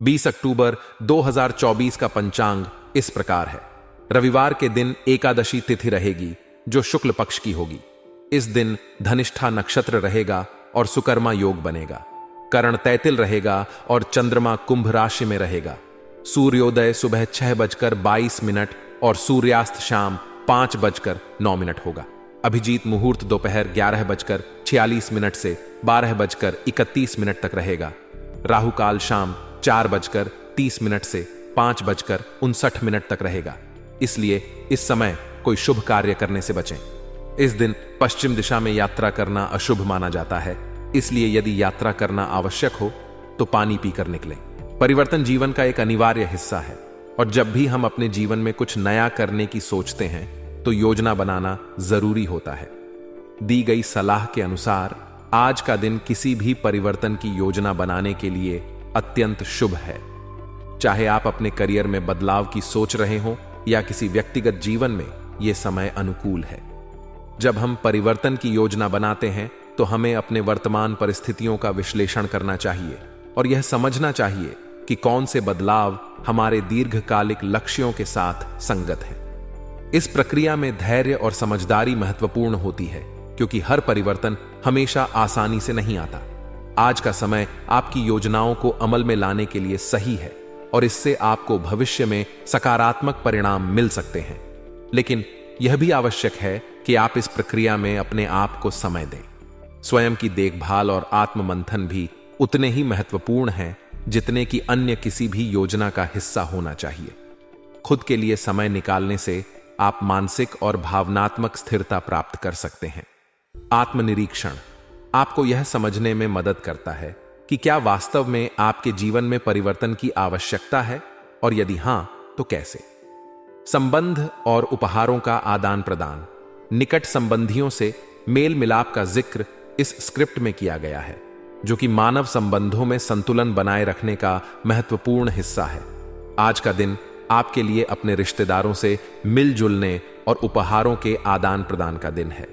20 अक्टूबर 2024 का पंचांग इस प्रकार है। रविवार के दिन एकादशी तिथि रहेगी जो शुक्ल पक्ष की होगी। इस दिन धनिष्ठा नक्षत्र रहेगा और सुकर्मा योग बनेगा। करण तैतिल रहेगा और चंद्रमा कुंभ राशि में रहेगा। सूर्योदय सुबह 6:22 और सूर्यास्त शाम 5:09 होगा। अभिजीत मुहूर्त दोपहर 11:46 से 12:31 तक रहेगा। राहु काल शाम 4:30 से 5:59 तक रहेगा। इसलिए इस समय कोई शुभ कार्य करने से बचें। इस दिन पश्चिम दिशा में यात्रा करना अशुभ माना जाता है, इसलिए यदि यात्रा करना आवश्यक हो तो पानी पीकर निकलें। परिवर्तन जीवन का एक अनिवार्य हिस्सा है और जब भी हम अपने जीवन में कुछ नया करने की सोचते हैं तो योजना बनाना जरूरी होता है। दी गई सलाह के अनुसार आज का दिन किसी भी परिवर्तन की योजना बनाने के लिए अत्यंत शुभ है। चाहे आप अपने करियर में बदलाव की सोच रहे हो या किसी व्यक्तिगत जीवन में, यह समय अनुकूल है। जब हम परिवर्तन की योजना बनाते हैं तो हमें अपने वर्तमान परिस्थितियों का विश्लेषण करना चाहिए और यह समझना चाहिए कि कौन से बदलाव हमारे दीर्घकालिक लक्ष्यों के साथ संगत है। इस प्रक्रिया में धैर्य और समझदारी महत्वपूर्ण होती है, क्योंकि हर परिवर्तन हमेशा आसानी से नहीं आता। आज का समय आपकी योजनाओं को अमल में लाने के लिए सही है और इससे आपको भविष्य में सकारात्मक परिणाम मिल सकते हैं। लेकिन यह भी आवश्यक है कि आप इस प्रक्रिया में अपने आप को समय दें। स्वयं की देखभाल और आत्ममंथन भी उतने ही महत्वपूर्ण हैं जितने कि अन्य किसी भी योजना का हिस्सा होना चाहिए। खुद के लिए समय निकालने से आप मानसिक और भावनात्मक स्थिरता प्राप्त कर सकते हैं। आत्मनिरीक्षण आपको यह समझने में मदद करता है कि क्या वास्तव में आपके जीवन में परिवर्तन की आवश्यकता है और यदि हां तो कैसे। संबंध और उपहारों का आदान प्रदान। निकट संबंधियों से मेल मिलाप का जिक्र इस स्क्रिप्ट में किया गया है, जो कि मानव संबंधों में संतुलन बनाए रखने का महत्वपूर्ण हिस्सा है। आज का दिन आपके लिए अपने रिश्तेदारों से मिलजुलने और उपहारों के आदान प्रदान का दिन है।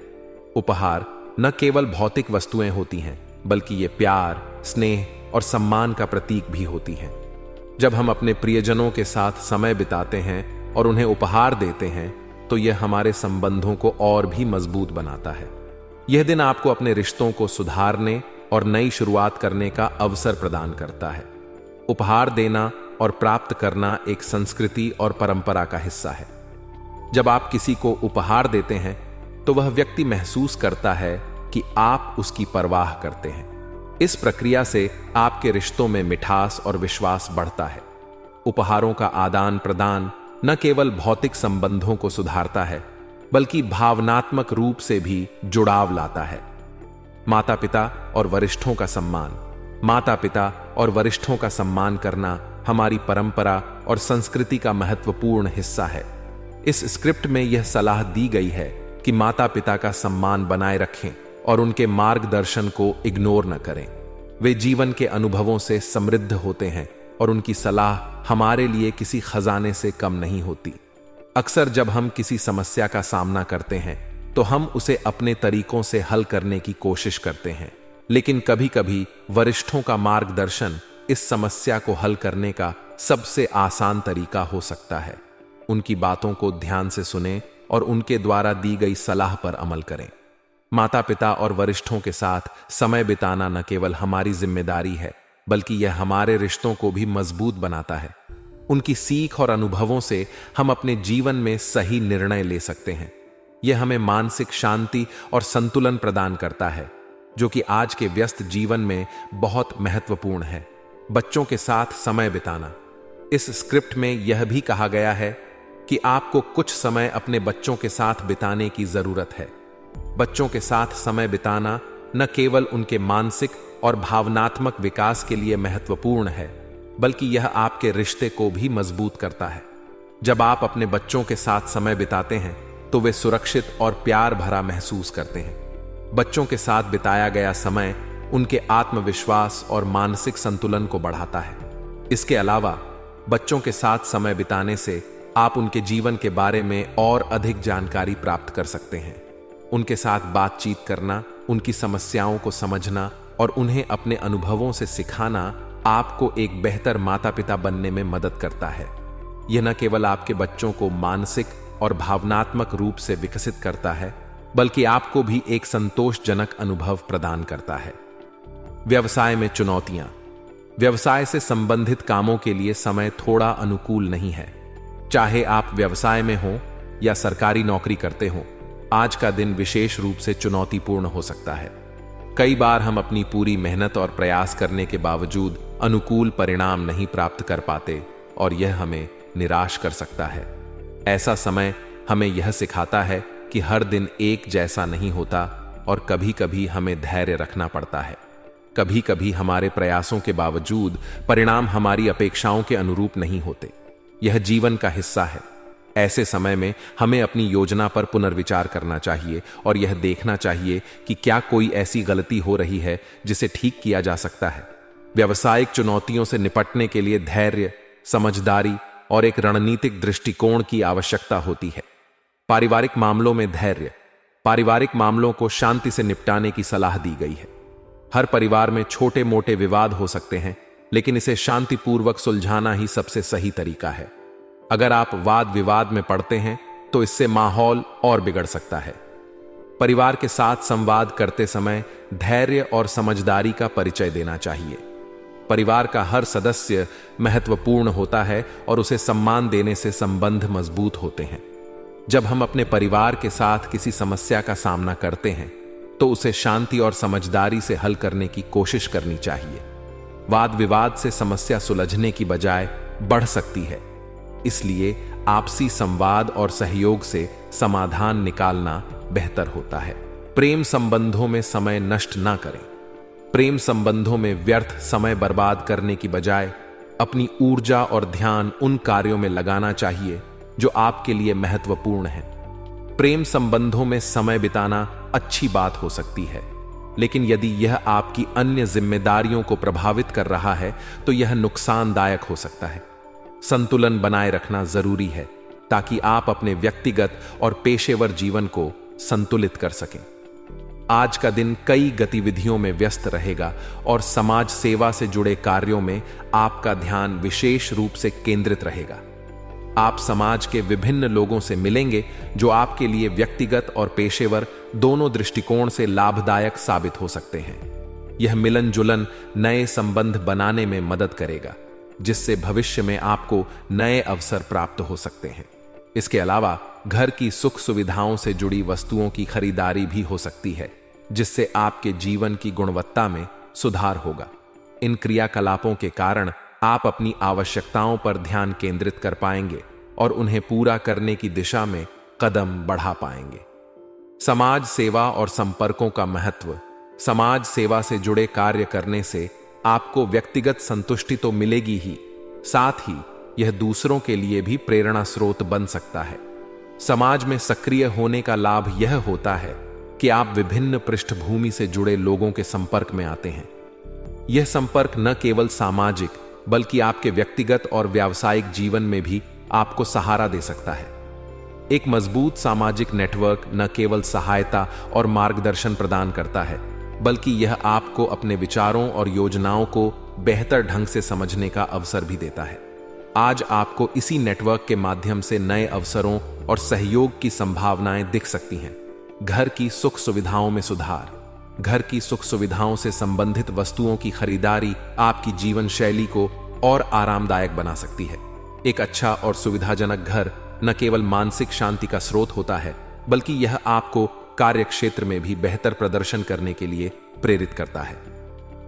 उपहार न केवल भौतिक वस्तुएं होती हैं, बल्कि ये प्यार, स्नेह और सम्मान का प्रतीक भी होती हैं। जब हम अपने प्रियजनों के साथ समय बिताते हैं और उन्हें उपहार देते हैं तो यह हमारे संबंधों को और भी मजबूत बनाता है। यह दिन आपको अपने रिश्तों को सुधारने और नई शुरुआत करने का अवसर प्रदान करता है। उपहार देना और प्राप्त करना एक संस्कृति और परंपरा का हिस्सा है। जब आप किसी को उपहार देते हैं तो वह व्यक्ति महसूस करता है कि आप उसकी परवाह करते हैं। इस प्रक्रिया से आपके रिश्तों में मिठास और विश्वास बढ़ता है। उपहारों का आदान प्रदान न केवल भौतिक संबंधों को सुधारता है, बल्कि भावनात्मक रूप से भी जुड़ाव लाता है। माता पिता और वरिष्ठों का सम्मान। माता पिता और वरिष्ठों का सम्मान करना हमारी परंपरा और संस्कृति का महत्वपूर्ण हिस्सा है। इस स्क्रिप्ट में यह सलाह दी गई है कि माता पिता का सम्मान बनाए रखें और उनके मार्गदर्शन को इग्नोर न करें। वे जीवन के अनुभवों से समृद्ध होते हैं और उनकी सलाह हमारे लिए किसी खजाने से कम नहीं होती। अक्सर जब हम किसी समस्या का सामना करते हैं तो हम उसे अपने तरीकों से हल करने की कोशिश करते हैं, लेकिन कभी-कभी वरिष्ठों का मार्गदर्शन इस समस्या को हल करने का सबसे आसान तरीका हो सकता है। उनकी बातों को ध्यान से सुनें और उनके द्वारा दी गई सलाह पर अमल करें। माता पिता और वरिष्ठों के साथ समय बिताना न केवल हमारी जिम्मेदारी है, बल्कि यह हमारे रिश्तों को भी मजबूत बनाता है। उनकी सीख और अनुभवों से हम अपने जीवन में सही निर्णय ले सकते हैं। यह हमें मानसिक शांति और संतुलन प्रदान करता है, जो कि आज के व्यस्त जीवन में बहुत महत्वपूर्ण है। बच्चों के साथ समय बिताना। इस स्क्रिप्ट में यह भी कहा गया है कि आपको कुछ समय अपने बच्चों के साथ बिताने की जरूरत है। बच्चों के साथ समय बिताना न केवल उनके मानसिक और भावनात्मक विकास के लिए महत्वपूर्ण है, बल्कि यह आपके रिश्ते को भी मजबूत करता है। जब आप अपने बच्चों के साथ समय बिताते हैं तो वे सुरक्षित और प्यार भरा महसूस करते हैं। बच्चों के साथ बिताया गया समय उनके आत्मविश्वास और मानसिक संतुलन को बढ़ाता है। इसके अलावा बच्चों के साथ समय बिताने से आप उनके जीवन के बारे में और अधिक जानकारी प्राप्त कर सकते हैं। उनके साथ बातचीत करना, उनकी समस्याओं को समझना और उन्हें अपने अनुभवों से सिखाना आपको एक बेहतर माता पिता बनने में मदद करता है। यह न केवल आपके बच्चों को मानसिक और भावनात्मक रूप से विकसित करता है, बल्कि आपको भी एक संतोषजनक अनुभव प्रदान करता है। व्यवसाय में चुनौतियां। व्यवसाय से संबंधित कामों के लिए समय थोड़ा अनुकूल नहीं है। चाहे आप व्यवसाय में हो या सरकारी नौकरी करते हो, आज का दिन विशेष रूप से चुनौतीपूर्ण हो सकता है। कई बार हम अपनी पूरी मेहनत और प्रयास करने के बावजूद अनुकूल परिणाम नहीं प्राप्त कर पाते और यह हमें निराश कर सकता है। ऐसा समय हमें यह सिखाता है कि हर दिन एक जैसा नहीं होता और कभी कभी हमें धैर्य रखना पड़ता है। कभी कभी हमारे प्रयासों के बावजूद परिणाम हमारी अपेक्षाओं के अनुरूप नहीं होते। यह जीवन का हिस्सा है। ऐसे समय में हमें अपनी योजना पर पुनर्विचार करना चाहिए और यह देखना चाहिए कि क्या कोई ऐसी गलती हो रही है जिसे ठीक किया जा सकता है। व्यावसायिक चुनौतियों से निपटने के लिए धैर्य, समझदारी और एक रणनीतिक दृष्टिकोण की आवश्यकता होती है। पारिवारिक मामलों में धैर्य। पारिवारिक मामलों को शांति से निपटाने की सलाह दी गई है। हर परिवार में छोटे मोटे विवाद हो सकते हैं, लेकिन इसे शांतिपूर्वक सुलझाना ही सबसे सही तरीका है। अगर आप वाद विवाद में पड़ते हैं तो इससे माहौल और बिगड़ सकता है। परिवार के साथ संवाद करते समय धैर्य और समझदारी का परिचय देना चाहिए। परिवार का हर सदस्य महत्वपूर्ण होता है और उसे सम्मान देने से संबंध मजबूत होते हैं। जब हम अपने परिवार के साथ किसी समस्या का सामना करते हैं तो उसे शांति और समझदारी से हल करने की कोशिश करनी चाहिए। वाद विवाद से समस्या सुलझने की बजाय बढ़ सकती है, इसलिए आपसी संवाद और सहयोग से समाधान निकालना बेहतर होता है। प्रेम संबंधों में समय नष्ट ना करें। प्रेम संबंधों में व्यर्थ समय बर्बाद करने की बजाय अपनी ऊर्जा और ध्यान उन कार्यों में लगाना चाहिए जो आपके लिए महत्वपूर्ण है। प्रेम संबंधों में समय बिताना अच्छी बात हो सकती है, लेकिन यदि यह आपकी अन्य जिम्मेदारियों को प्रभावित कर रहा है तो यह नुकसानदायक हो सकता है। संतुलन बनाए रखना जरूरी है ताकि आप अपने व्यक्तिगत और पेशेवर जीवन को संतुलित कर सकें। आज का दिन कई गतिविधियों में व्यस्त रहेगा और समाज सेवा से जुड़े कार्यों में आपका ध्यान विशेष रूप से केंद्रित रहेगा। आप समाज के विभिन्न लोगों से मिलेंगे जो आपके लिए व्यक्तिगत और पेशेवर दोनों दृष्टिकोण से लाभदायक साबित हो सकते हैं। यह मिलन जुलन नए संबंध बनाने में मदद करेगा, जिससे भविष्य में आपको नए अवसर प्राप्त हो सकते हैं। इसके अलावा घर की सुख सुविधाओं से जुड़ी वस्तुओं की खरीदारी भी हो सकती है, जिससे आपके जीवन की गुणवत्ता में सुधार होगा। इन क्रियाकलापों के कारण आप अपनी आवश्यकताओं पर ध्यान केंद्रित कर पाएंगे और उन्हें पूरा करने की दिशा में कदम बढ़ा पाएंगे। समाज सेवा और संपर्कों का महत्व। समाज सेवा से जुड़े कार्य करने से आपको व्यक्तिगत संतुष्टि तो मिलेगी ही, साथ ही यह दूसरों के लिए भी प्रेरणा स्रोत बन सकता है। समाज में सक्रिय होने का लाभ यह होता है कि आप विभिन्न पृष्ठभूमि से जुड़े लोगों के संपर्क में आते हैं। यह संपर्क न केवल सामाजिक बल्कि आपके व्यक्तिगत और व्यावसायिक जीवन में भी आपको सहारा दे सकता है। एक मजबूत सामाजिक नेटवर्क न केवल सहायता और मार्गदर्शन प्रदान करता है, बल्कि यह आपको अपने विचारों और योजनाओं को बेहतर ढंग से समझने का अवसर भी देता है। आज आपको इसी नेटवर्क के माध्यम से नए अवसरों और सहयोग की संभावनाएं दिख सकती हैं। घर की सुख सुविधाओं में सुधार। घर की सुख सुविधाओं से संबंधित वस्तुओं की खरीदारी आपकी जीवन शैली को और आरामदायक बना सकती है। एक अच्छा और सुविधाजनक घर न केवल मानसिक शांति का स्रोत होता है, बल्कि यह आपको कार्य क्षेत्र में भी बेहतर प्रदर्शन करने के लिए प्रेरित करता है।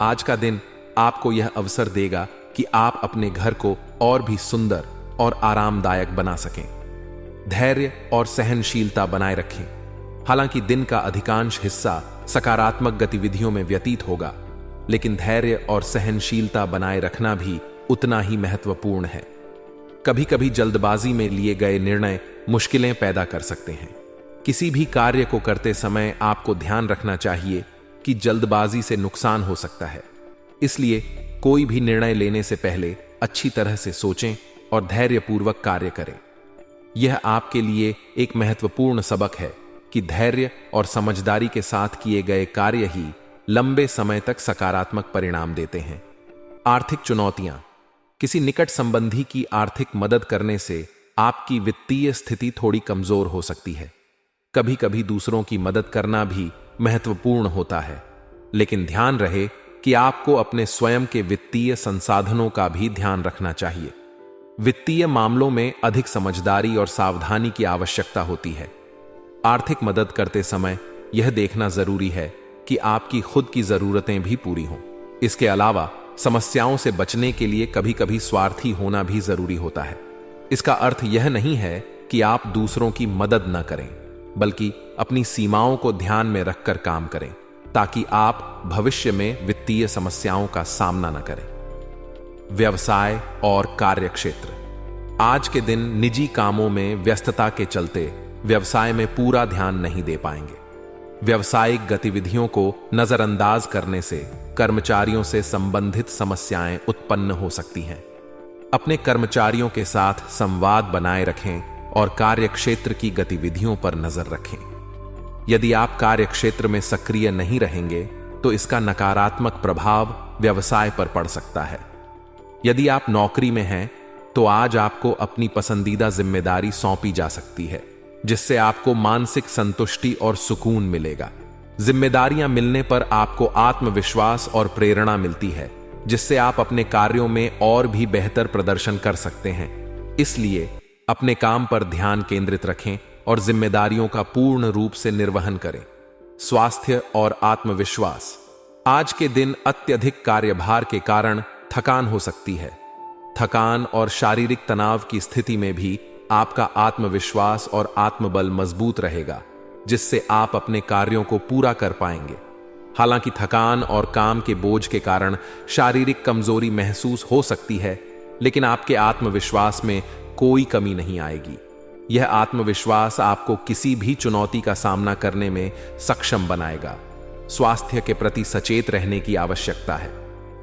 आज का दिन आपको यह अवसर देगा कि आप अपने घर को और भी सुंदर और आरामदायक बना सकें। धैर्य और सहनशीलता बनाए रखें। हालांकि दिन का अधिकांश हिस्सा सकारात्मक गतिविधियों में व्यतीत होगा, लेकिन धैर्य और सहनशीलता बनाए रखना भी उतना ही महत्वपूर्ण है। कभी कभी जल्दबाजी में लिए गए निर्णय मुश्किलें पैदा कर सकते हैं। किसी भी कार्य को करते समय आपको ध्यान रखना चाहिए कि जल्दबाजी से नुकसान हो सकता है। इसलिए कोई भी निर्णय लेने से पहले अच्छी तरह से सोचें और धैर्यपूर्वक कार्य करें। यह आपके लिए एक महत्वपूर्ण सबक है कि धैर्य और समझदारी के साथ किए गए कार्य ही लंबे समय तक सकारात्मक परिणाम देते हैं। आर्थिक चुनौतियां। किसी निकट संबंधी की आर्थिक मदद करने से आपकी वित्तीय स्थिति थोड़ी कमजोर हो सकती है। कभी कभी दूसरों की मदद करना भी महत्वपूर्ण होता है, लेकिन ध्यान रहे कि आपको अपने स्वयं के वित्तीय संसाधनों का भी ध्यान रखना चाहिए। वित्तीय मामलों में अधिक समझदारी और सावधानी की आवश्यकता होती है। आर्थिक मदद करते समय यह देखना जरूरी है कि आपकी खुद की जरूरतें भी पूरी हों। इसके अलावा समस्याओं से बचने के लिए कभी कभी स्वार्थी होना भी जरूरी होता है। इसका अर्थ यह नहीं है कि आप दूसरों की मदद न करें, बल्कि अपनी सीमाओं को ध्यान में रखकर काम करें, ताकि आप भविष्य में वित्तीय समस्याओं का सामना न करें। व्यवसाय और कार्यक्षेत्र। आज के दिन निजी कामों में व्यस्तता के चलते व्यवसाय में पूरा ध्यान नहीं दे पाएंगे। व्यावसायिक गतिविधियों को नजरअंदाज करने से कर्मचारियों से संबंधित समस्याएं उत्पन्न हो सकती हैं। अपने कर्मचारियों के साथ संवाद बनाए रखें और कार्यक्षेत्र की गतिविधियों पर नजर रखें। यदि आप कार्यक्षेत्र में सक्रिय नहीं रहेंगे तो इसका नकारात्मक प्रभाव व्यवसाय पर पड़ सकता है। यदि आप नौकरी में हैं तो आज आपको अपनी पसंदीदा जिम्मेदारी सौंपी जा सकती है, जिससे आपको मानसिक संतुष्टि और सुकून मिलेगा। जिम्मेदारियां मिलने पर आपको आत्मविश्वास और प्रेरणा मिलती है, जिससे आप अपने कार्यों में और भी बेहतर प्रदर्शन कर सकते हैं। इसलिए अपने काम पर ध्यान केंद्रित रखें और जिम्मेदारियों का पूर्ण रूप से निर्वहन करें। स्वास्थ्य और आत्मविश्वास। आज के दिन अत्यधिक कार्यभार के कारण थकान हो सकती है। थकान और शारीरिक तनाव की स्थिति में भी आपका आत्मविश्वास और आत्मबल मजबूत रहेगा, जिससे आप अपने कार्यों को पूरा कर पाएंगे। हालांकि थकान और काम के बोझ के कारण शारीरिक कमजोरी महसूस हो सकती है, लेकिन आपके आत्मविश्वास में कोई कमी नहीं आएगी। यह आत्मविश्वास आपको किसी भी चुनौती का सामना करने में सक्षम बनाएगा। स्वास्थ्य के प्रति सचेत रहने की आवश्यकता है।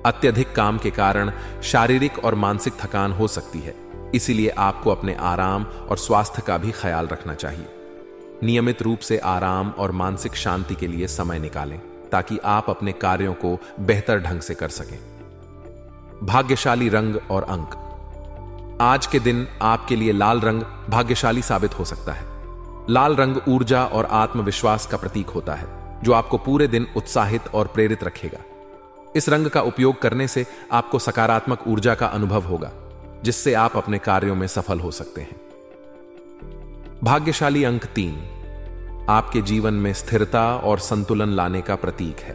अत्यधिक काम के कारण शारीरिक और मानसिक थकान हो सकती है, इसीलिए आपको अपने आराम और स्वास्थ्य का भी ख्याल रखना चाहिए। नियमित रूप से आराम और मानसिक शांति के लिए समय निकालें, ताकि आप अपने कार्यों को बेहतर ढंग से कर सकें। भाग्यशाली रंग और अंक। आज के दिन आपके लिए लाल रंग भाग्यशाली साबित हो सकता है। लाल रंग ऊर्जा और आत्मविश्वास का प्रतीक होता है, जो आपको पूरे दिन उत्साहित और प्रेरित रखेगा। इस रंग का उपयोग करने से आपको सकारात्मक ऊर्जा का अनुभव होगा, जिससे आप अपने कार्यों में सफल हो सकते हैं। भाग्यशाली अंक 3 आपके जीवन में स्थिरता और संतुलन लाने का प्रतीक है।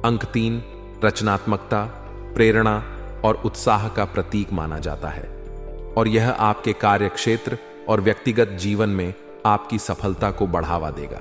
अंक 3 रचनात्मकता, प्रेरणा और उत्साह का प्रतीक माना जाता है, और यह आपके कार्यक्षेत्र और व्यक्तिगत जीवन में आपकी सफलता को बढ़ावा देगा।